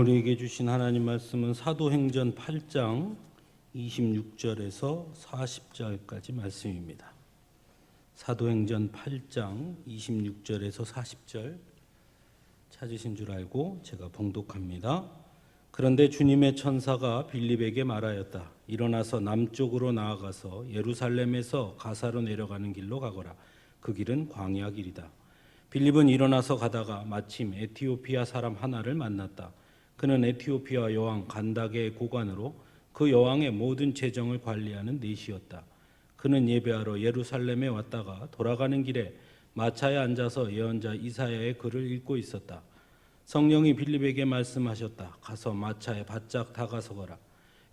우리에게 주신 하나님 말씀은 사도행전 8장 26절에서 40절까지 말씀입니다. 사도행전 8장 26절에서 40절 찾으신 줄 알고 제가 봉독합니다. 그런데 주님의 천사가 빌립에게 말하였다. 일어나서 남쪽으로 나아가서 예루살렘에서 가사로 내려가는 길로 가거라. 그 길은 광야 길이다. 빌립은 일어나서 가다가 마침 에티오피아 사람 하나를 만났다. 그는 에티오피아 여왕 간다게의 고관으로 그 여왕의 모든 재정을 관리하는 내시였다. 그는 예배하러 예루살렘에 왔다가 돌아가는 길에 마차에 앉아서 예언자 이사야의 글을 읽고 있었다. 성령이 빌립에게 말씀하셨다. 가서 마차에 바짝 다가서거라.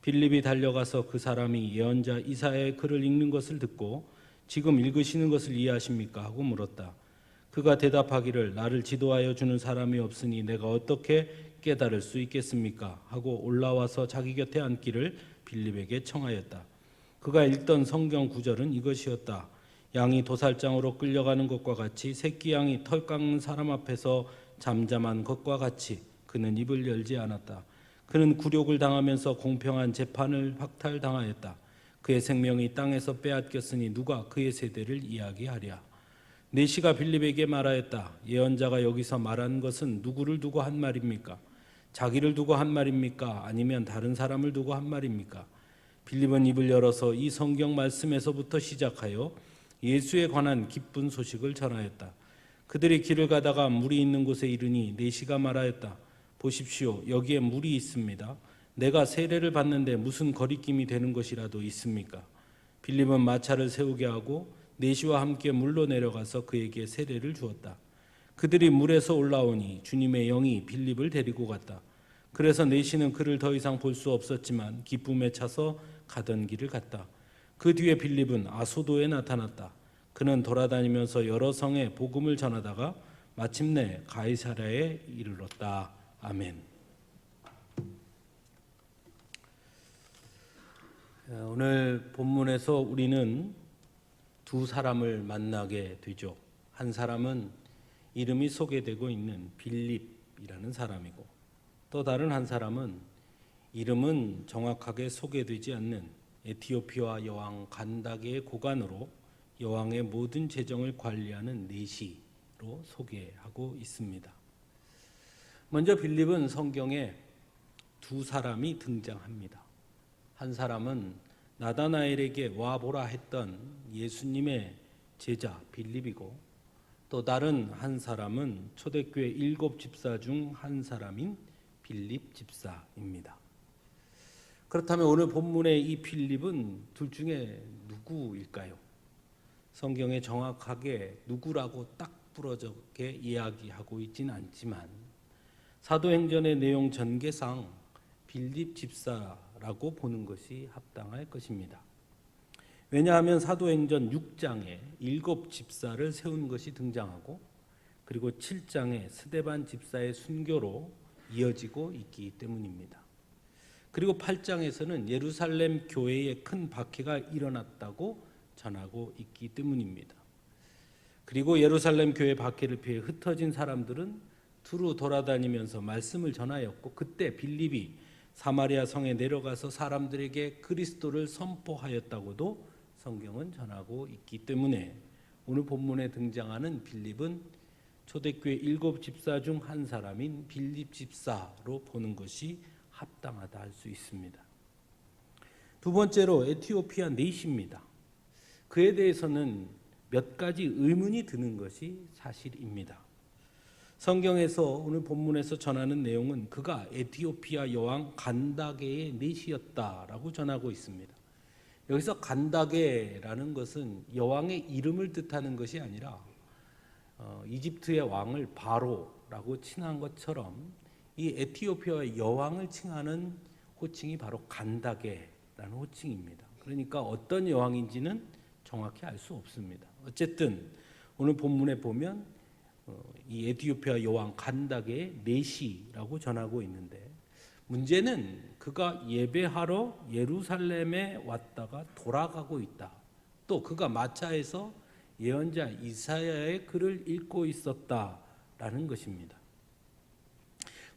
빌립이 달려가서 그 사람이 예언자 이사야의 글을 읽는 것을 듣고 지금 읽으시는 것을 이해하십니까? 하고 물었다. 그가 대답하기를 나를 지도하여 주는 사람이 없으니 내가 어떻게 깨달을 수 있겠습니까? 하고 올라와서 자기 곁에 앉기를 빌립에게 청하였다. 그가 읽던 성경 구절은 이것이었다. 양이 도살장으로 끌려가는 것과 같이 새끼 양이 털 깎는 사람 앞에서 잠잠한 것과 같이 그는 입을 열지 않았다. 그는 굴욕을 당하면서 공평한 재판을 박탈당하였다. 그의 생명이 땅에서 빼앗겼으니 누가 그의 세대를 이야기하랴. 내시가 빌립에게 말하였다. 예언자가 여기서 말한 것은 누구를 두고 한 말입니까? 자기를 두고 한 말입니까? 아니면 다른 사람을 두고 한 말입니까? 빌립은 입을 열어서 이 성경 말씀에서부터 시작하여 예수에 관한 기쁜 소식을 전하였다. 그들이 길을 가다가 물이 있는 곳에 이르니 내시가 말하였다. 보십시오, 여기에 물이 있습니다. 내가 세례를 받는데 무슨 거리낌이 되는 것이라도 있습니까? 빌립은 마차를 세우게 하고 내시와 함께 물로 내려가서 그에게 세례를 주었다. 그들이 물에서 올라오니 주님의 영이 빌립을 데리고 갔다. 그래서 내시는 그를 더 이상 볼 수 없었지만 기쁨에 차서 가던 길을 갔다. 그 뒤에 빌립은 아소도에 나타났다. 그는 돌아다니면서 여러 성에 복음을 전하다가 마침내 가이사랴에 이르렀다. 아멘. 오늘 본문에서 우리는 두 사람을 만나게 되죠. 한 사람은 이름이 소개되고 있는 빌립이라는 사람이고 또 다른 한 사람은 이름은 정확하게 소개되지 않는 에티오피아 여왕 간다게의 고관으로 여왕의 모든 재정을 관리하는 내시로 소개하고 있습니다. 먼저 빌립은 성경에 두 사람이 등장합니다. 한 사람은 나다나엘에게 와보라 했던 예수님의 제자 빌립이고 또 다른 한 사람은 초대교회 7 집사 중 한 사람인 빌립 집사입니다. 그렇다면 오늘 본문의 이 빌립은 둘 중에 누구일까요? 성경에 정확하게 누구라고 딱 부러져게 이야기하고 있지는 않지만 사도행전의 내용 전개상 빌립 집사라고 보는 것이 합당할 것입니다. 왜냐하면 사도행전 6장에 7 집사를 세운 것이 등장하고 그리고 7장에 스데반 집사의 순교로 이어지고 있기 때문입니다. 그리고 8장에서는 예루살렘 교회에 큰 박해가 일어났다고 전하고 있기 때문입니다. 그리고 예루살렘 교회 박해를 피해 흩어진 사람들은 두루 돌아다니면서 말씀을 전하였고 그때 빌립이 사마리아 성에 내려가서 사람들에게 그리스도를 선포하였다고도 성경은 전하고 있기 때문에 오늘 본문에 등장하는 빌립은 초대교회 7 집사 중 한 사람인 빌립 집사로 보는 것이 합당하다 할 수 있습니다. 두 번째로 에티오피아 내시입니다. 그에 대해서는 몇 가지 의문이 드는 것이 사실입니다. 성경에서 오늘 본문에서 전하는 내용은 그가 에티오피아 여왕 간다게의 내시였다라고 전하고 있습니다. 여기서 간다게라는 것은 여왕의 이름을 뜻하는 것이 아니라 이집트의 왕을 바로라고 칭한 것처럼 이 에티오피아의 여왕을 칭하는 호칭이 바로 간다게라는 호칭입니다. 그러니까 어떤 여왕인지는 정확히 알 수 없습니다. 어쨌든 오늘 본문에 보면 이 에티오피아 여왕 간다게의 내시라고 전하고 있는데 문제는 그가 예배하러 예루살렘에 왔다가 돌아가고 있다. 또 그가 마차에서 예언자 이사야의 글을 읽고 있었다라는 것입니다.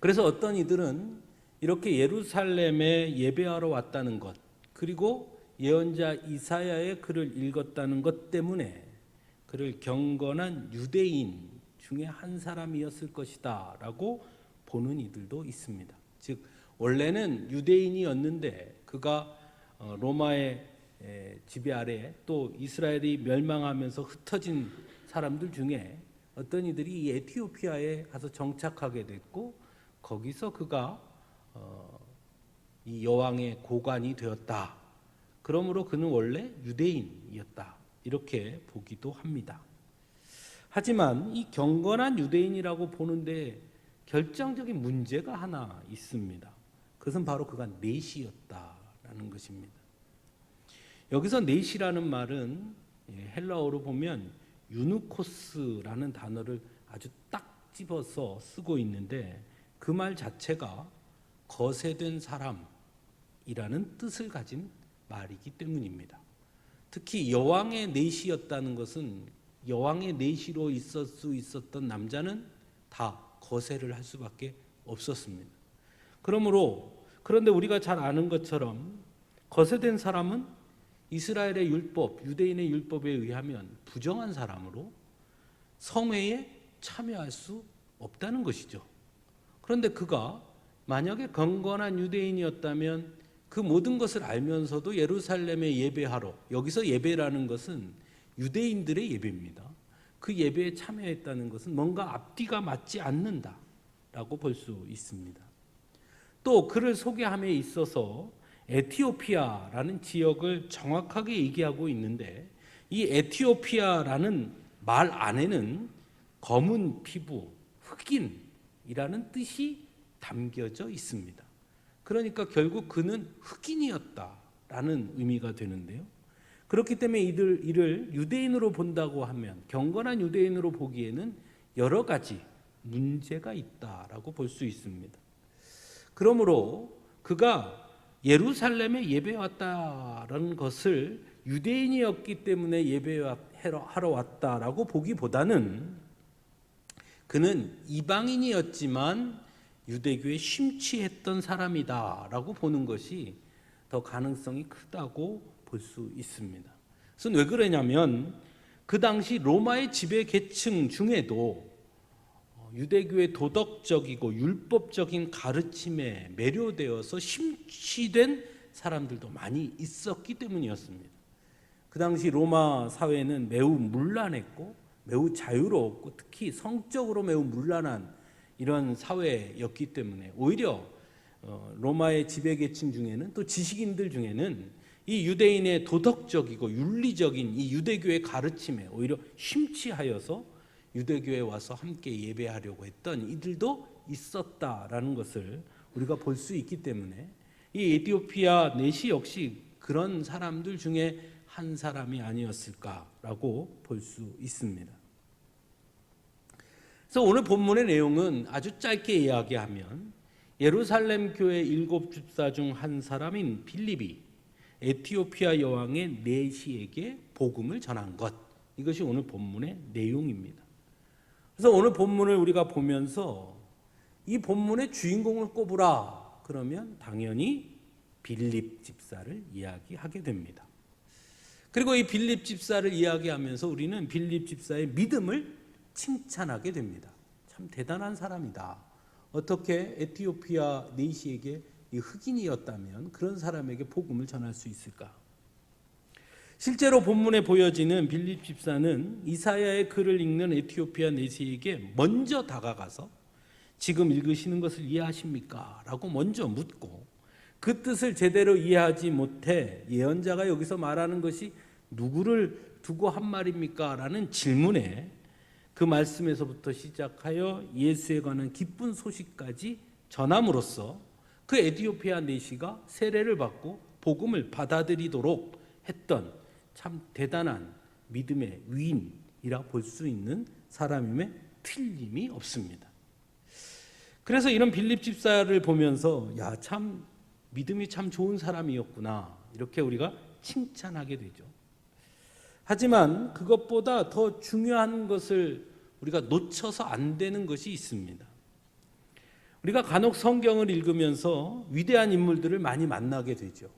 그래서 어떤 이들은 이렇게 예루살렘에 예배하러 왔다는 것, 그리고 예언자 이사야의 글을 읽었다는 것 때문에 그를 경건한 유대인 중에 한 사람이었을 것이다 라고 보는 이들도 있습니다. 즉 원래는 유대인이었는데 그가 로마의 지배 아래 또 이스라엘이 멸망하면서 흩어진 사람들 중에 어떤 이들이 이 에티오피아에 가서 정착하게 됐고 거기서 그가 이 여왕의 고관이 되었다. 그러므로 그는 원래 유대인이었다. 이렇게 보기도 합니다. 하지만 이 경건한 유대인이라고 보는데 결정적인 문제가 하나 있습니다. 그것은 바로 그가 넷이었다라는 것입니다. 여기서 넷이라는 말은 헬라어로 보면 유누코스라는 단어를 아주 딱 집어서 쓰고 있는데 그 말 자체가 거세된 사람이라는 뜻을 가진 말이기 때문입니다. 특히 여왕의 넷이었다는 것은 여왕의 넷이로 있을 수 있었던 남자는 다 거세를 할 수밖에 없었습니다. 그런데 우리가 잘 아는 것처럼 거세된 사람은 이스라엘의 율법, 유대인의 율법에 의하면 부정한 사람으로 성회에 참여할 수 없다는 것이죠. 그런데 그가 만약에 경건한 유대인이었다면 그 모든 것을 알면서도 예루살렘에 예배하러, 여기서 예배라는 것은 유대인들의 예배입니다. 그 예배에 참여했다는 것은 뭔가 앞뒤가 맞지 않는다라고 볼 수 있습니다. 또 그를 소개함에 있어서 에티오피아라는 지역을 정확하게 얘기하고 있는데 이 에티오피아라는 말 안에는 검은 피부, 흑인이라는 뜻이 담겨져 있습니다. 그러니까 결국 그는 흑인이었다라는 의미가 되는데요. 그렇기 때문에 이를 유대인으로 본다고 하면 경건한 유대인으로 보기에는 여러 가지 문제가 있다라고 볼 수 있습니다. 그러므로 그가 예루살렘에 예배왔다라는 것을 유대인이었기 때문에 예배하러 왔다라고 보기보다는 그는 이방인이었지만 유대교에 심취했던 사람이다라고 보는 것이 더 가능성이 크다고 볼 수 있습니다. 그래서 왜 그러냐면 그 당시 로마의 지배 계층 중에도 유대교의 도덕적이고 율법적인 가르침에 매료되어서 심취된 사람들도 많이 있었기 때문이었습니다. 그 당시 로마 사회는 매우 문란했고 매우 자유로웠고 특히 성적으로 매우 문란한 이런 사회였기 때문에 오히려 로마의 지배계층 중에는 또 지식인들 중에는 이 유대인의 도덕적이고 윤리적인 이 유대교의 가르침에 오히려 심취하여서 유대교에 와서 함께 예배하려고 했던 이들도 있었다라는 것을 우리가 볼 수 있기 때문에 이 에티오피아 넷이 역시 그런 사람들 중에 한 사람이 아니었을까라고 볼 수 있습니다. 그래서 오늘 본문의 내용은 아주 짧게 이야기하면 예루살렘 교회 7 집사 중 한 사람인 빌립이 에티오피아 여왕의 내시에게 복음을 전한 것, 이것이 오늘 본문의 내용입니다. 그래서 오늘 본문을 우리가 보면서 이 본문의 주인공을 꼽으라 그러면 당연히 빌립 집사를 이야기하게 됩니다. 그리고 이 빌립 집사를 이야기하면서 우리는 빌립 집사의 믿음을 칭찬하게 됩니다. 참 대단한 사람이다. 어떻게 에티오피아 내시에게 이 흑인이었다면 그런 사람에게 복음을 전할 수 있을까? 실제로 본문에 보여지는 빌립 집사는 이사야의 글을 읽는 에티오피아 내시에게 먼저 다가가서 지금 읽으시는 것을 이해하십니까? 라고 먼저 묻고 그 뜻을 제대로 이해하지 못해 예언자가 여기서 말하는 것이 누구를 두고 한 말입니까? 라는 질문에 그 말씀에서부터 시작하여 예수에 관한 기쁜 소식까지 전함으로써 그 에티오피아 내시가 세례를 받고 복음을 받아들이도록 했던 참 대단한 믿음의 위인이라 볼 수 있는 사람임에 틀림이 없습니다. 그래서 이런 빌립 집사를 보면서 야, 참 믿음이 참 좋은 사람이었구나 이렇게 우리가 칭찬하게 되죠. 하지만 그것보다 더 중요한 것을 우리가 놓쳐서 안 되는 것이 있습니다. 우리가 간혹 성경을 읽으면서 위대한 인물들을 많이 만나게 되죠.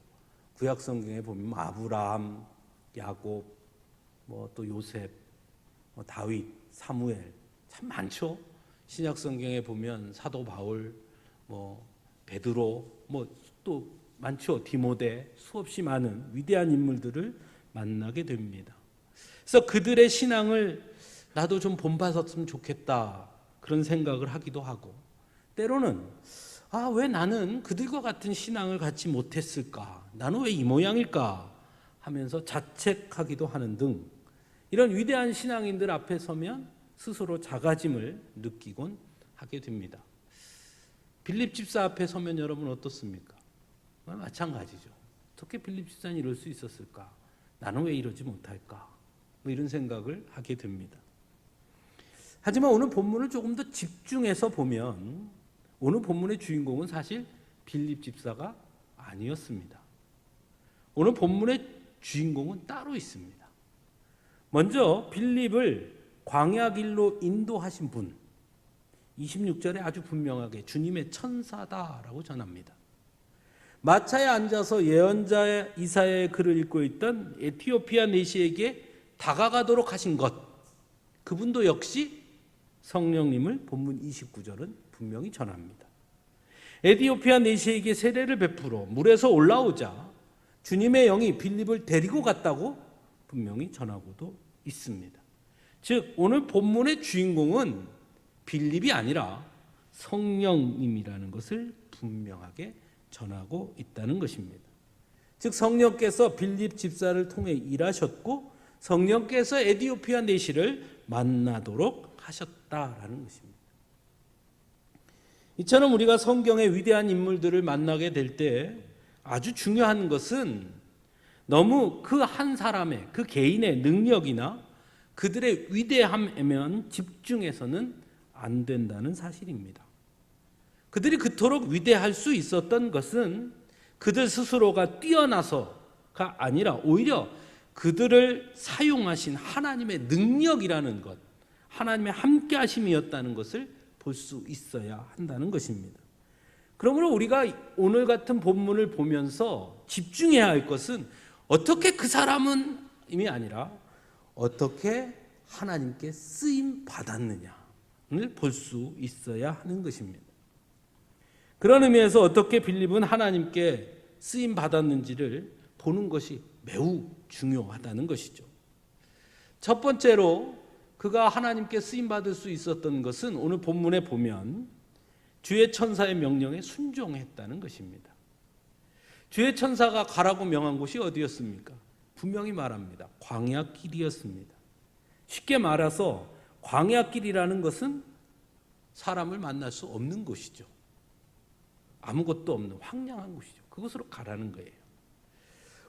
구약 성경에 보면 아브라함, 야곱, 또 요셉, 다윗, 사무엘 참 많죠. 신약 성경에 보면 사도 바울, 베드로, 또 많죠. 디모데, 수없이 많은 위대한 인물들을 만나게 됩니다. 그래서 그들의 신앙을 나도 좀 본받았으면 좋겠다 그런 생각을 하기도 하고, 때로는 왜 나는 그들과 같은 신앙을 갖지 못했을까, 나는 왜 이 모양일까 하면서 자책하기도 하는 등, 이런 위대한 신앙인들 앞에 서면 스스로 작아짐을 느끼곤 하게 됩니다. 빌립 집사 앞에 서면 여러분 어떻습니까? 마찬가지죠. 어떻게 빌립 집사는 이럴 수 있었을까? 나는 왜 이러지 못할까? 이런 생각을 하게 됩니다. 하지만 오늘 본문을 조금 더 집중해서 보면 오늘 본문의 주인공은 사실 빌립 집사가 아니었습니다. 오늘 본문의 주인공은 따로 있습니다. 먼저 빌립을 광야길로 인도하신 분, 26절에 아주 분명하게 주님의 천사다라고 전합니다. 마차에 앉아서 예언자 이사야의 글을 읽고 있던 에티오피아 내시에게 다가가도록 하신 것, 그분도 역시 성령님을 본문 29절은 분명히 전합니다. 에티오피아 내시에게 세례를 베풀어 물에서 올라오자 주님의 영이 빌립을 데리고 갔다고 분명히 전하고도 있습니다. 즉 오늘 본문의 주인공은 빌립이 아니라 성령님이라는 것을 분명하게 전하고 있다는 것입니다. 즉 성령께서 빌립 집사를 통해 일하셨고 성령께서 에티오피아 내시를 만나도록 하셨다라는 것입니다. 이처럼 우리가 성경의 위대한 인물들을 만나게 될 때 아주 중요한 것은 너무 그 한 사람의, 그 개인의 능력이나 그들의 위대함에만 집중해서는 안 된다는 사실입니다. 그들이 그토록 위대할 수 있었던 것은 그들 스스로가 뛰어나서가 아니라 오히려 그들을 사용하신 하나님의 능력이라는 것, 하나님의 함께하심이었다는 것을 볼 수 있어야 한다는 것입니다. 그러므로 우리가 오늘 같은 본문을 보면서 집중해야 할 것은 어떻게 그 사람은 임이 아니라 어떻게 하나님께 쓰임 받았느냐를 볼 수 있어야 하는 것입니다. 그런 의미에서 어떻게 빌립은 하나님께 쓰임 받았는지를 보는 것이 매우 중요하다는 것이죠. 첫 번째로 그가 하나님께 쓰임 받을 수 있었던 것은 오늘 본문에 보면 주의 천사의 명령에 순종했다는 것입니다. 주의 천사가 가라고 명한 곳이 어디였습니까? 분명히 말합니다. 광야길이었습니다. 쉽게 말해서 광야길이라는 것은 사람을 만날 수 없는 곳이죠. 아무것도 없는 황량한 곳이죠. 그곳으로 가라는 거예요.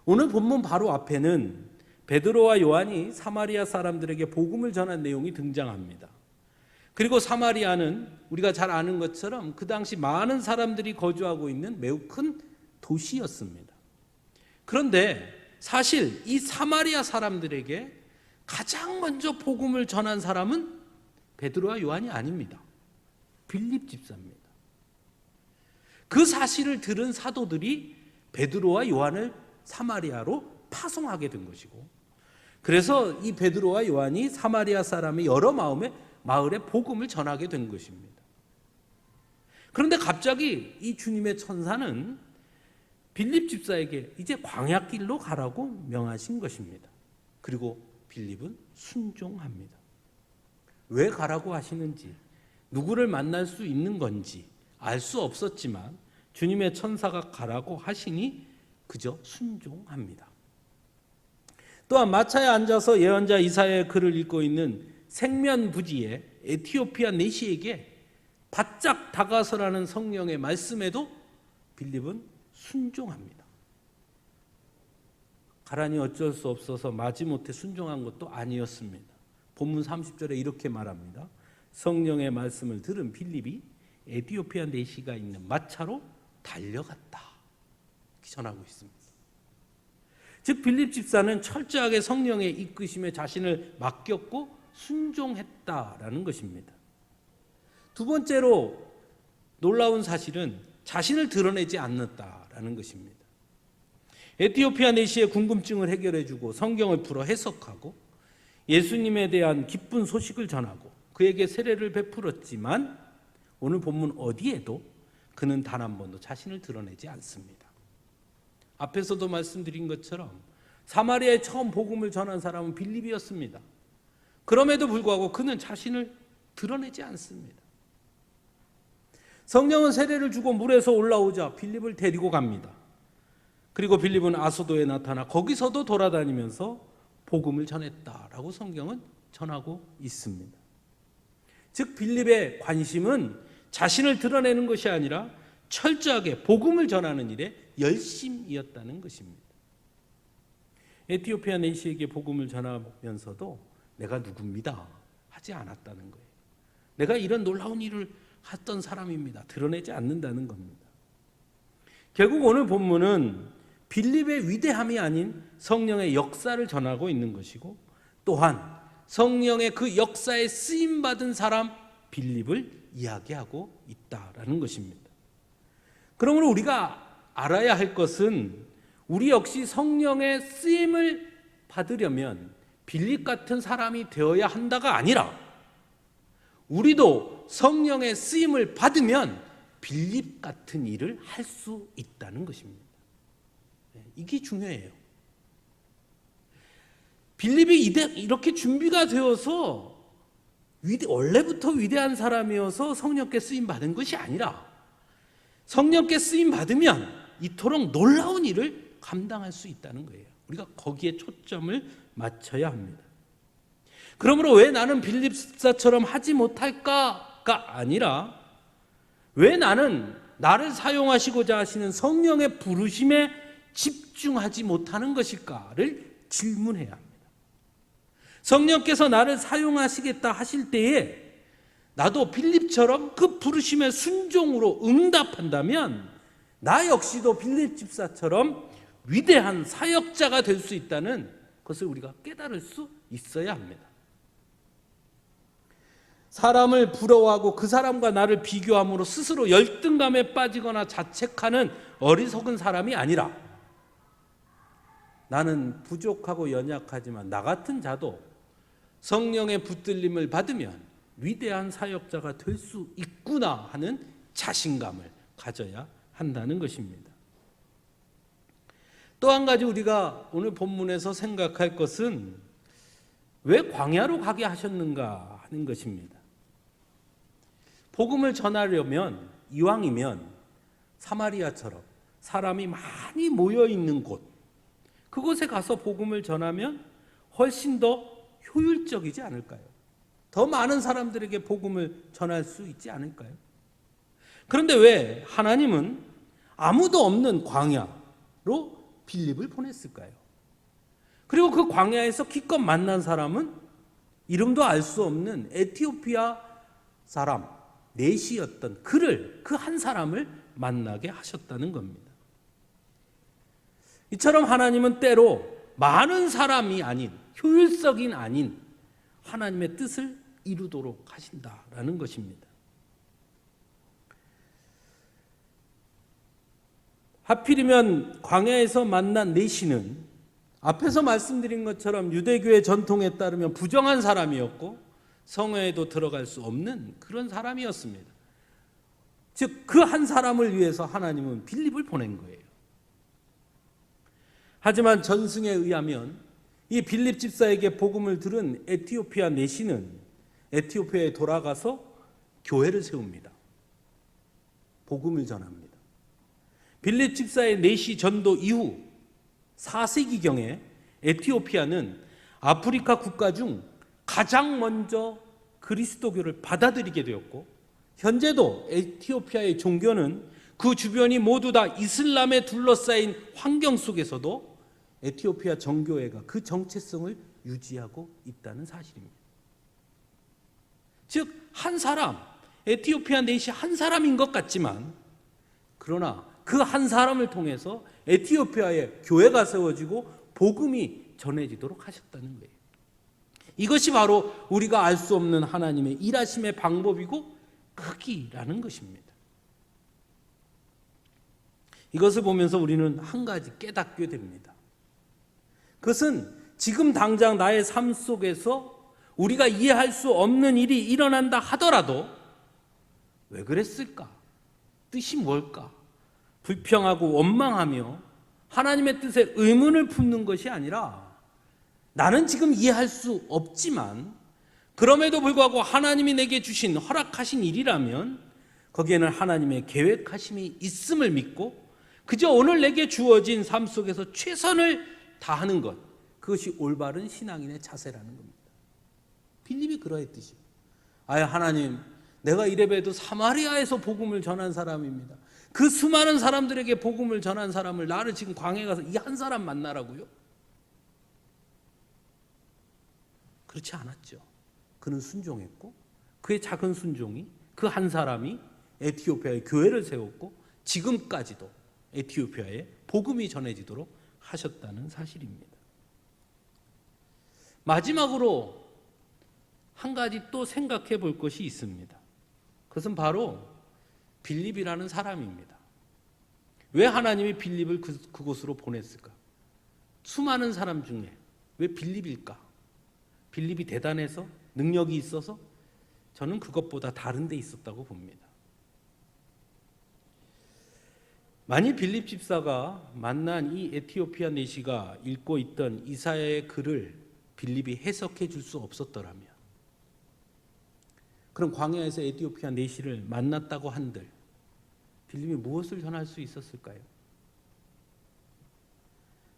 오늘 본문 바로 앞에는 베드로와 요한이 사마리아 사람들에게 복음을 전한 내용이 등장합니다. 그리고 사마리아는 우리가 잘 아는 것처럼 그 당시 많은 사람들이 거주하고 있는 매우 큰 도시였습니다. 그런데 사실 이 사마리아 사람들에게 가장 먼저 복음을 전한 사람은 베드로와 요한이 아닙니다. 빌립 집사입니다. 그 사실을 들은 사도들이 베드로와 요한을 사마리아로 파송하게 된 것이고, 그래서 이 베드로와 요한이 사마리아 사람의 여러 마을에 복음을 전하게 된 것입니다. 그런데 갑자기 이 주님의 천사는 빌립 집사에게 이제 광야길로 가라고 명하신 것입니다. 그리고 빌립은 순종합니다. 왜 가라고 하시는지, 누구를 만날 수 있는 건지 알 수 없었지만 주님의 천사가 가라고 하시니 그저 순종합니다. 또한 마차에 앉아서 예언자 이사야의 글을 읽고 있는 생면부지의 에티오피아 내시에게 바짝 다가서라는 성령의 말씀에도 빌립은 순종합니다. 가라니 어쩔 수 없어서 마지못해 순종한 것도 아니었습니다. 본문 30절에 이렇게 말합니다. 성령의 말씀을 들은 빌립이 에티오피아 내시가 있는 마차로 달려갔다. 이렇게 전하고 있습니다. 즉 빌립 집사는 철저하게 성령의 이끄심에 자신을 맡겼고 순종했다라는 것입니다. 두 번째로 놀라운 사실은 자신을 드러내지 않는다라는 것입니다. 에티오피아 내시의 궁금증을 해결해주고 성경을 풀어 해석하고 예수님에 대한 기쁜 소식을 전하고 그에게 세례를 베풀었지만 오늘 본문 어디에도 그는 단 한 번도 자신을 드러내지 않습니다. 앞에서도 말씀드린 것처럼 사마리아에 처음 복음을 전한 사람은 빌립이었습니다. 그럼에도 불구하고 그는 자신을 드러내지 않습니다. 성령은 세례를 주고 물에서 올라오자 빌립을 데리고 갑니다. 그리고 빌립은 아소도에 나타나 거기서도 돌아다니면서 복음을 전했다라고 성경은 전하고 있습니다. 즉 빌립의 관심은 자신을 드러내는 것이 아니라 철저하게 복음을 전하는 일에 열심이었다는 것입니다. 에티오피아 내시에게 복음을 전하면서도 내가 누굽니다 하지 않았다는 거예요. 내가 이런 놀라운 일을 했던 사람입니다. 드러내지 않는다는 겁니다. 결국 오늘 본문은 빌립의 위대함이 아닌 성령의 역사를 전하고 있는 것이고 또한 성령의 그 역사에 쓰임받은 사람 빌립을 이야기하고 있다라는 것입니다. 그러므로 우리가 알아야 할 것은 우리 역시 성령의 쓰임을 받으려면 빌립 같은 사람이 되어야 한다가 아니라 우리도 성령의 쓰임을 받으면 빌립 같은 일을 할 수 있다는 것입니다. 이게 중요해요. 빌립이 이렇게 준비가 되어서 원래부터 위대한 사람이어서 성령께 쓰임 받은 것이 아니라 성령께 쓰임 받으면 이토록 놀라운 일을 감당할 수 있다는 거예요. 우리가 거기에 초점을 맞춰야 합니다. 그러므로 왜 나는 빌립 집사처럼 하지 못할까가 아니라 왜 나는 나를 사용하시고자 하시는 성령의 부르심에 집중하지 못하는 것일까를 질문해야 합니다. 성령께서 나를 사용하시겠다 하실 때에 나도 빌립처럼 그 부르심의 순종으로 응답한다면 나 역시도 빌립 집사처럼 위대한 사역자가 될 수 있다는 것을 우리가 깨달을 수 있어야 합니다. 사람을 부러워하고 그 사람과 나를 비교함으로 스스로 열등감에 빠지거나 자책하는 어리석은 사람이 아니라 나는 부족하고 연약하지만 나 같은 자도 성령의 붙들림을 받으면 위대한 사역자가 될 수 있구나 하는 자신감을 가져야 한다는 것입니다. 또 한 가지 우리가 오늘 본문에서 생각할 것은 왜 광야로 가게 하셨는가 하는 것입니다. 복음을 전하려면 이왕이면 사마리아처럼 사람이 많이 모여 있는 곳, 그곳에 가서 복음을 전하면 훨씬 더 효율적이지 않을까요? 더 많은 사람들에게 복음을 전할 수 있지 않을까요? 그런데 왜 하나님은 아무도 없는 광야로 빌립을 보냈을까요? 그리고 그 광야에서 기껏 만난 사람은 이름도 알 수 없는 에티오피아 사람 넷이었던 그 한 사람을 만나게 하셨다는 겁니다. 이처럼 하나님은 때로 많은 사람이 아닌 효율적인 아닌 하나님의 뜻을 이루도록 하신다라는 것입니다. 하필이면 광야에서 만난 내시는 앞에서 말씀드린 것처럼 유대교의 전통에 따르면 부정한 사람이었고 성회에도 들어갈 수 없는 그런 사람이었습니다. 즉 그 한 사람을 위해서 하나님은 빌립을 보낸 거예요. 하지만 전승에 의하면 이 빌립 집사에게 복음을 들은 에티오피아 내시는 에티오피아에 돌아가서 교회를 세웁니다. 복음을 전합니다. 빌립 집사의 내시 전도 이후 4세기경에 에티오피아는 아프리카 국가 중 가장 먼저 그리스도교를 받아들이게 되었고 현재도 에티오피아의 종교는 그 주변이 모두 다 이슬람에 둘러싸인 환경 속에서도 에티오피아 정교회가 그 정체성을 유지하고 있다는 사실입니다. 즉 한 사람, 에티오피아 내시 한 사람인 것 같지만 그러나 그 한 사람을 통해서 에티오피아에 교회가 세워지고 복음이 전해지도록 하셨다는 거예요. 이것이 바로 우리가 알 수 없는 하나님의 일하심의 방법이고 크기라는 것입니다. 이것을 보면서 우리는 한 가지 깨닫게 됩니다. 그것은 지금 당장 나의 삶 속에서 우리가 이해할 수 없는 일이 일어난다 하더라도 왜 그랬을까? 뜻이 뭘까? 불평하고 원망하며 하나님의 뜻에 의문을 품는 것이 아니라 나는 지금 이해할 수 없지만 그럼에도 불구하고 하나님이 내게 주신 허락하신 일이라면 거기에는 하나님의 계획하심이 있음을 믿고 그저 오늘 내게 주어진 삶 속에서 최선을 다하는 것, 그것이 올바른 신앙인의 자세라는 겁니다. 빌립이 그러했듯이 하나님, 내가 이래봬도 사마리아에서 복음을 전한 사람입니다. 그 수많은 사람들에게 복음을 전한 사람을 나를 지금 광야에 가서 이 한 사람 만나라고요? 그렇지 않았죠. 그는 순종했고 그의 작은 순종이 그 한 사람이 에티오피아에 교회를 세웠고 지금까지도 에티오피아에 복음이 전해지도록 하셨다는 사실입니다. 마지막으로 한 가지 또 생각해 볼 것이 있습니다. 그것은 바로 빌립이라는 사람입니다. 왜 하나님이 빌립을 그곳으로 보냈을까? 수많은 사람 중에 왜 빌립일까? 빌립이 대단해서? 능력이 있어서? 저는 그것보다 다른 데 있었다고 봅니다. 만일 빌립 집사가 만난 이 에티오피아 내시가 읽고 있던 이사야의 글을 빌립이 해석해 줄 수 없었더라면, 그럼 광야에서 에티오피아 내시를 만났다고 한들 빌립이 무엇을 전할 수 있었을까요?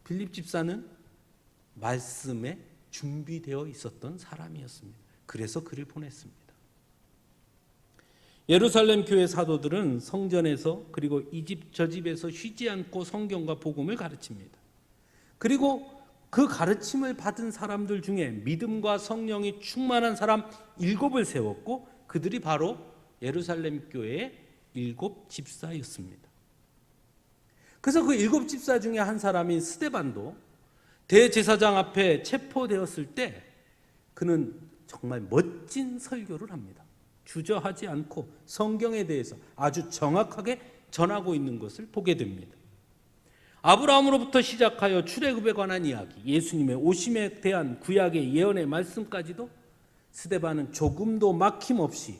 빌립 집사는 말씀에 준비되어 있었던 사람이었습니다. 그래서 글을 보냈습니다. 예루살렘 교회 사도들은 성전에서 그리고 이 집 저 집에서 쉬지 않고 성경과 복음을 가르칩니다. 그리고 그 가르침을 받은 사람들 중에 믿음과 성령이 충만한 사람 7을 세웠고 그들이 바로 예루살렘 교회의 7 집사였습니다. 그래서 그 7 집사 중에 한 사람인 스데반도 대제사장 앞에 체포되었을 때 그는 정말 멋진 설교를 합니다. 주저하지 않고 성경에 대해서 아주 정확하게 전하고 있는 것을 보게 됩니다. 아브라함으로부터 시작하여 출애굽에 관한 이야기, 예수님의 오심에 대한 구약의 예언의 말씀까지도 스데반은 조금도 막힘없이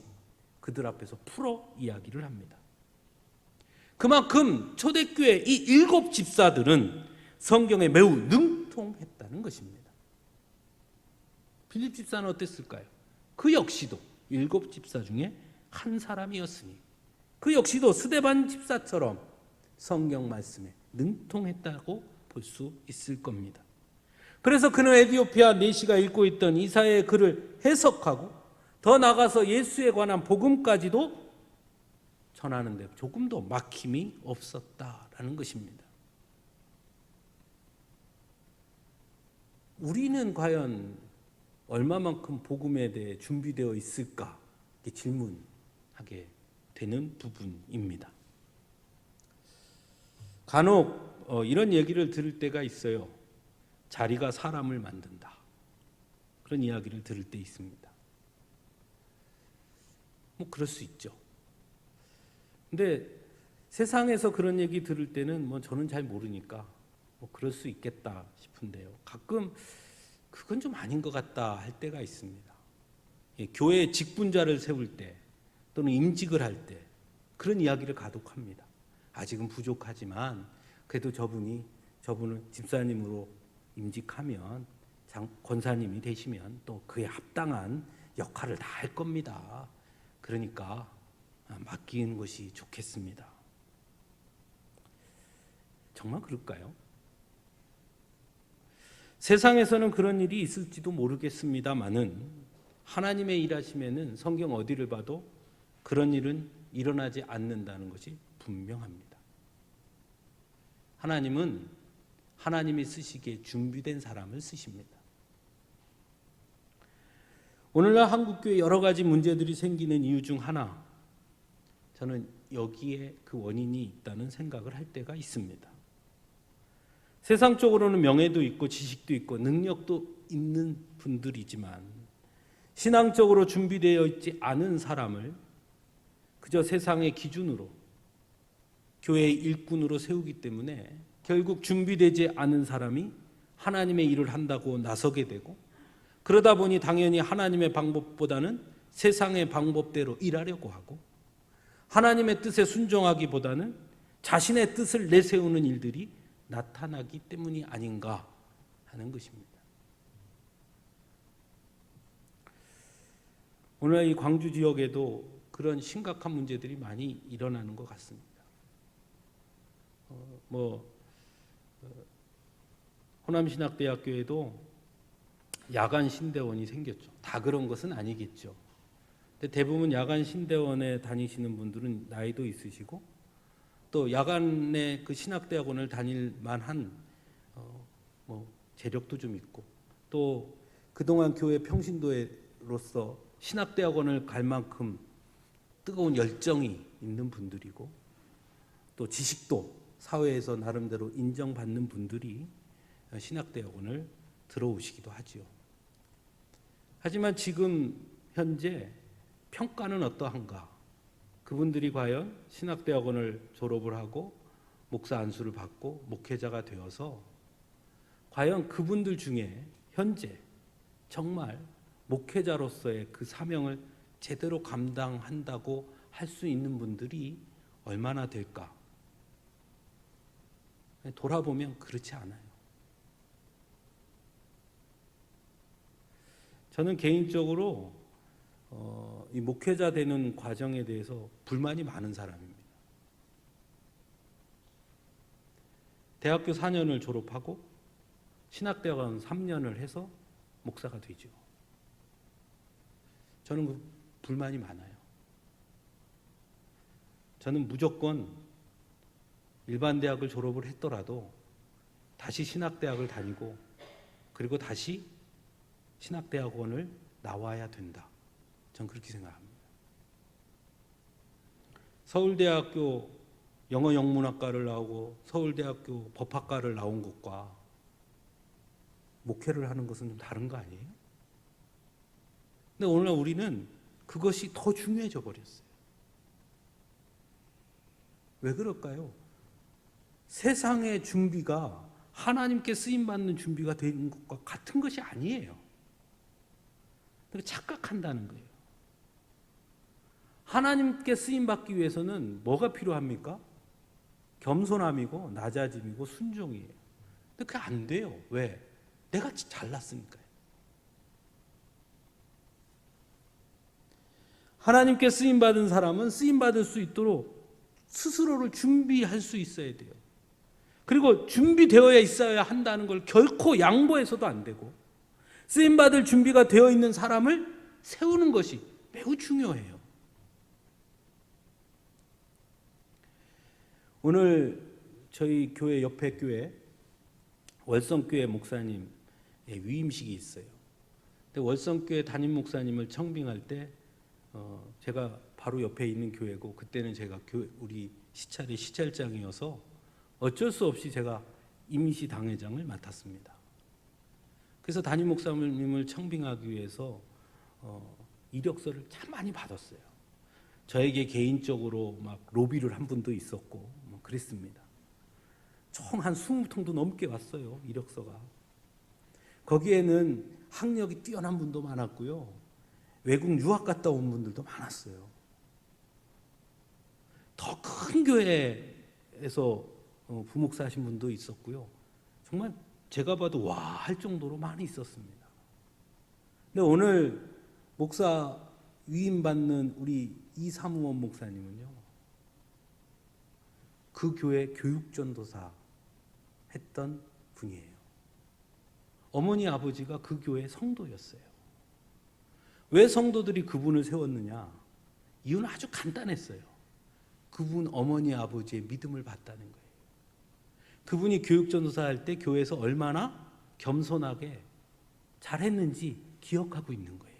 그들 앞에서 풀어 이야기를 합니다. 그만큼 초대교회 이 7 집사들은 성경에 매우 능통했다는 것입니다. 빌립 집사는 어땠을까요? 그 역시도 7 집사 중에 한 사람이었으니 그 역시도 스데반 집사처럼 성경 말씀에 능통했다고 볼 수 있을 겁니다. 그래서 그는 에티오피아 내시가 읽고 있던 이사야의 글을 해석하고 더 나아가서 예수에 관한 복음까지도 전하는데 조금도 막힘이 없었다라는 것입니다. 우리는 과연 얼마만큼 복음에 대해 준비되어 있을까? 이렇게 질문하게 되는 부분입니다. 간혹 이런 얘기를 들을 때가 있어요. 자리가 사람을 만든다. 그런 이야기를 들을 때 있습니다. 뭐 그럴 수 있죠. 근데 세상에서 그런 얘기 들을 때는 뭐 저는 잘 모르니까 뭐 그럴 수 있겠다 싶은데요. 가끔 그건 좀 아닌 것 같다 할 때가 있습니다. 교회 직분자를 세울 때 또는 임직을 할 때 그런 이야기를 가독 합니다. 아직은 부족하지만 그래도 저분은 집사님으로 임직하면 권사님이 되시면 또 그에 합당한 역할을 다 할 겁니다. 그러니까 맡기는 것이 좋겠습니다. 정말 그럴까요? 세상에서는 그런 일이 있을지도 모르겠습니다마는 하나님의 일하심에는 성경 어디를 봐도 그런 일은 일어나지 않는다는 것이 분명합니다. 하나님은 하나님이 쓰시기에 준비된 사람을 쓰십니다. 오늘날 한국교회 여러 가지 문제들이 생기는 이유 중 하나, 저는 여기에 그 원인이 있다는 생각을 할 때가 있습니다. 세상적으로는 명예도 있고 지식도 있고 능력도 있는 분들이지만 신앙적으로 준비되어 있지 않은 사람을 그저 세상의 기준으로 교회의 일꾼으로 세우기 때문에 결국 준비되지 않은 사람이 하나님의 일을 한다고 나서게 되고, 그러다 보니 당연히 하나님의 방법보다는 세상의 방법대로 일하려고 하고, 하나님의 뜻에 순종하기보다는 자신의 뜻을 내세우는 일들이 나타나기 때문이 아닌가 하는 것입니다. 오늘 이 광주 지역에도 그런 심각한 문제들이 많이 일어나는 것 같습니다. 호남신학대학교에도 야간 신대원이 생겼죠. 다 그런 것은 아니겠죠. 근데 대부분 야간 신대원에 다니시는 분들은 나이도 있으시고, 또 야간에 그 신학대학원을 다닐 만한 재력도 좀 있고, 또 그동안 교회 평신도로서 신학대학원을 갈 만큼 뜨거운 열정이 있는 분들이고, 또 지식도 사회에서 나름대로 인정받는 분들이 신학대학원을 들어오시기도 하지요. 하지만 지금 현재 평가는 어떠한가? 그분들이 과연 신학대학원을 졸업을 하고 목사 안수를 받고 목회자가 되어서 과연 그분들 중에 현재 정말 목회자로서의 그 사명을 제대로 감당한다고 할 수 있는 분들이 얼마나 될까? 돌아보면 그렇지 않아요. 저는 개인적으로 이 목회자 되는 과정에 대해서 불만이 많은 사람입니다. 대학교 4년을 졸업하고 신학대학원 3년을 해서 목사가 되죠. 저는 그 불만이 많아요. 저는 무조건 일반 대학을 졸업을 했더라도 다시 신학대학을 다니고, 그리고 다시 신학대학원을 나와야 된다. 전 그렇게 생각합니다. 서울대학교 영어영문학과를 나오고 서울대학교 법학과를 나온 것과 목회를 하는 것은 좀 다른 거 아니에요? 근데 오늘날 우리는 그것이 더 중요해져 버렸어요. 왜 그럴까요? 세상의 준비가 하나님께 쓰임받는 준비가 되는 것과 같은 것이 아니에요. 착각한다는 거예요. 하나님께 쓰임받기 위해서는 뭐가 필요합니까? 겸손함이고 낮아짐이고 순종이에요. 근데 그게 안 돼요. 왜? 내가 잘났으니까요. 하나님께 쓰임받은 사람은 쓰임받을 수 있도록 스스로를 준비할 수 있어야 돼요. 그리고 준비되어야 있어야 한다는 걸 결코 양보해서도 안 되고, 쓰임받을 준비가 되어 있는 사람을 세우는 것이 매우 중요해요. 오늘 저희 교회 옆에 교회 월성교회 목사님의 위임식이 있어요. 근데 월성교회 담임 목사님을 청빙할 때 제가 바로 옆에 있는 교회고, 그때는 제가 우리 시찰의 시찰장이어서 어쩔 수 없이 제가 임시 당회장을 맡았습니다. 그래서 담임 목사님을 청빙하기 위해서 이력서를 참 많이 받았어요. 저에게 개인적으로 막 로비를 한 분도 있었고 그랬습니다. 총 한 20통도 넘게 왔어요, 이력서가. 거기에는 학력이 뛰어난 분도 많았고요, 외국 유학 갔다 온 분들도 많았어요. 더 큰 교회에서 부목사 하신 분도 있었고요. 정말 제가 봐도 와 할 정도로 많이 있었습니다. 근데 오늘 목사 위임받는 우리 이사무원 목사님은요, 그 교회 교육전도사 했던 분이에요. 어머니 아버지가 그 교회 성도였어요. 왜 성도들이 그분을 세웠느냐? 이유는 아주 간단했어요. 그분 어머니 아버지의 믿음을 봤다는 거예요. 그분이 교육전도사 할 때 교회에서 얼마나 겸손하게 잘했는지 기억하고 있는 거예요.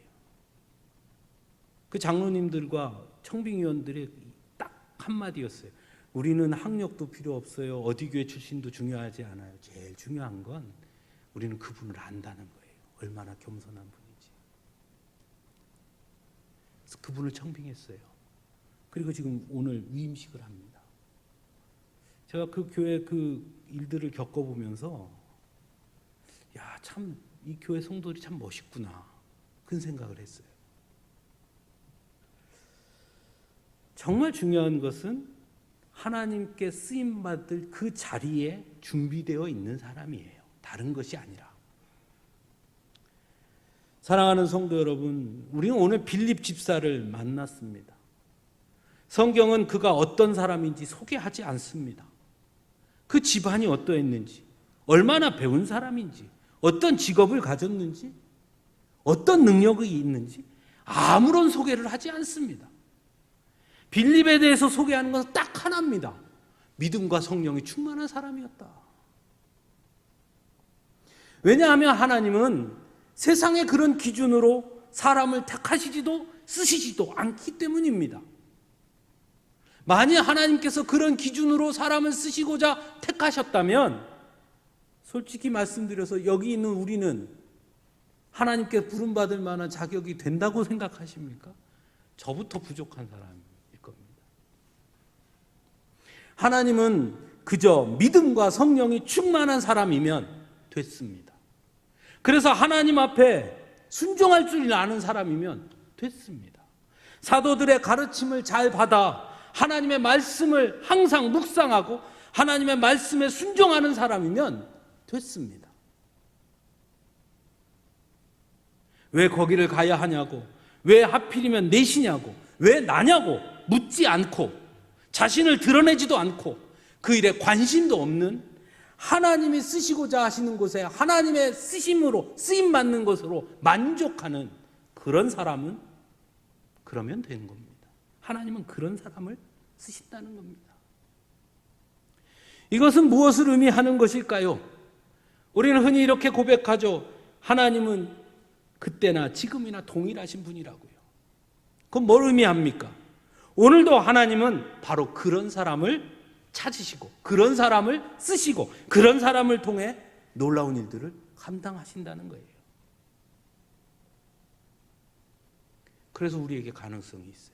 그 장로님들과 청빙위원들의 딱 한마디였어요. 우리는 학력도 필요 없어요. 어디 교회 출신도 중요하지 않아요. 제일 중요한 건 우리는 그분을 안다는 거예요. 얼마나 겸손한 분인지. 그래서 그분을 청빙했어요. 그리고 지금 오늘 위임식을 합니다. 제가 그 교회 그 일들을 겪어보면서 야, 참 이 교회 성도들이 참 멋있구나 그런 생각을 했어요. 정말 중요한 것은 하나님께 쓰임받을 그 자리에 준비되어 있는 사람이에요. 다른 것이 아니라. 사랑하는 성도 여러분, 우리는 오늘 빌립 집사를 만났습니다. 성경은 그가 어떤 사람인지 소개하지 않습니다. 그 집안이 어떠했는지, 얼마나 배운 사람인지, 어떤 직업을 가졌는지, 어떤 능력이 있는지 아무런 소개를 하지 않습니다. 빌립에 대해서 소개하는 것은 딱 하나입니다. 믿음과 성령이 충만한 사람이었다. 왜냐하면 하나님은 세상의 그런 기준으로 사람을 택하시지도 쓰시지도 않기 때문입니다. 만약 하나님께서 그런 기준으로 사람을 쓰시고자 택하셨다면 솔직히 말씀드려서 여기 있는 우리는 하나님께 부름받을 만한 자격이 된다고 생각하십니까? 저부터 부족한 사람일 겁니다. 하나님은 그저 믿음과 성령이 충만한 사람이면 됐습니다. 그래서 하나님 앞에 순종할 줄 아는 사람이면 됐습니다. 사도들의 가르침을 잘 받아 하나님의 말씀을 항상 묵상하고 하나님의 말씀에 순종하는 사람이면 됐습니다. 왜 거기를 가야 하냐고, 왜 하필이면 내시냐고, 왜 나냐고 묻지 않고 자신을 드러내지도 않고 그 일에 관심도 없는 하나님이 쓰시고자 하시는 곳에 하나님의 쓰심으로 쓰임받는 것으로 만족하는 그런 사람은 그러면 되는 겁니다. 하나님은 그런 사람을 쓰신다는 겁니다. 이것은 무엇을 의미하는 것일까요? 우리는 흔히 이렇게 고백하죠. 하나님은 그때나 지금이나 동일하신 분이라고요. 그건 뭘 의미합니까? 오늘도 하나님은 바로 그런 사람을 찾으시고 그런 사람을 쓰시고 그런 사람을 통해 놀라운 일들을 감당하신다는 거예요. 그래서 우리에게 가능성이 있어요.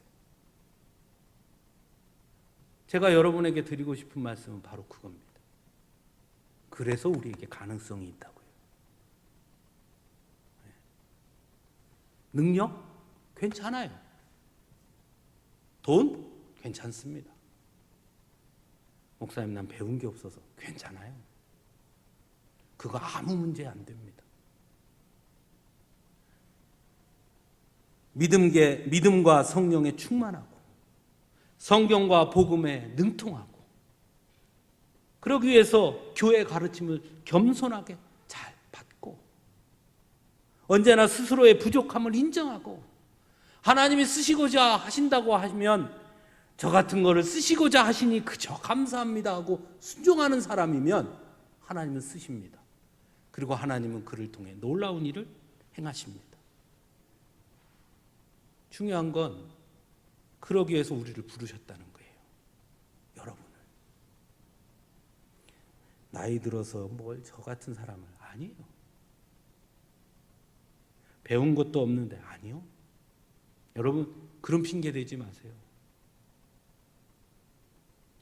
제가 여러분에게 드리고 싶은 말씀은 바로 그겁니다. 그래서 우리에게 가능성이 있다고요. 능력? 괜찮아요. 돈? 괜찮습니다. 목사님, 난 배운 게 없어서 괜찮아요. 그거 아무 문제 안 됩니다. 믿음과 성령에 충만하고 성경과 복음에 능통하고 그러기 위해서 교회 가르침을 겸손하게 잘 받고 언제나 스스로의 부족함을 인정하고 하나님이 쓰시고자 하신다고 하시면 저 같은 거를 쓰시고자 하시니 그저 감사합니다 하고 순종하는 사람이면 하나님은 쓰십니다. 그리고 하나님은 그를 통해 놀라운 일을 행하십니다. 중요한 건 그러기 위해서 우리를 부르셨다는 거예요. 여러분을. 나이 들어서 뭘 저 같은 사람을 아니에요. 배운 것도 없는데 아니요. 여러분 그런 핑계 대지 마세요.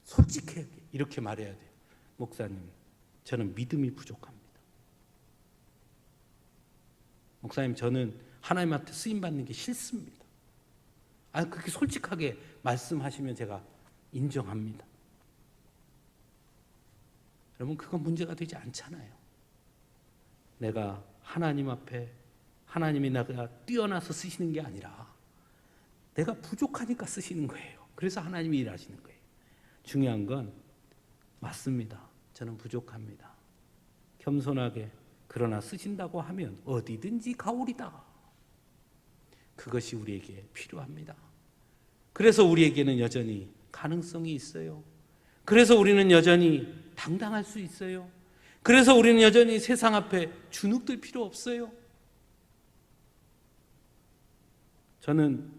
솔직하게 이렇게 말해야 돼요. 목사님, 저는 믿음이 부족합니다. 목사님, 저는 하나님한테 쓰임받는 게 싫습니다. 그렇게 솔직하게 말씀하시면 제가 인정합니다. 여러분, 그건 문제가 되지 않잖아요. 내가 하나님 앞에 하나님이 내가 뛰어나서 쓰시는 게 아니라 내가 부족하니까 쓰시는 거예요. 그래서 하나님이 일하시는 거예요. 중요한 건 맞습니다. 저는 부족합니다. 겸손하게 그러나 쓰신다고 하면 어디든지 가오리다. 그것이 우리에게 필요합니다. 그래서 우리에게는 여전히 가능성이 있어요. 그래서 우리는 여전히 당당할 수 있어요. 그래서 우리는 여전히 세상 앞에 주눅들 필요 없어요. 저는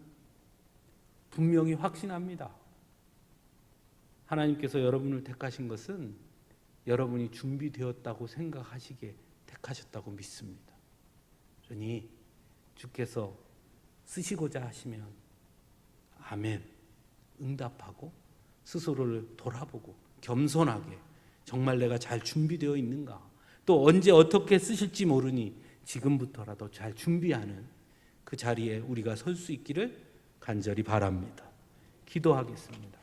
분명히 확신합니다. 하나님께서 여러분을 택하신 것은 여러분이 준비되었다고 생각하시기에 택하셨다고 믿습니다. 그러니 주께서 쓰시고자 하시면 아멘 응답하고 스스로를 돌아보고 겸손하게 정말 내가 잘 준비되어 있는가, 또 언제 어떻게 쓰실지 모르니 지금부터라도 잘 준비하는 그 자리에 우리가 설 수 있기를 간절히 바랍니다. 기도하겠습니다.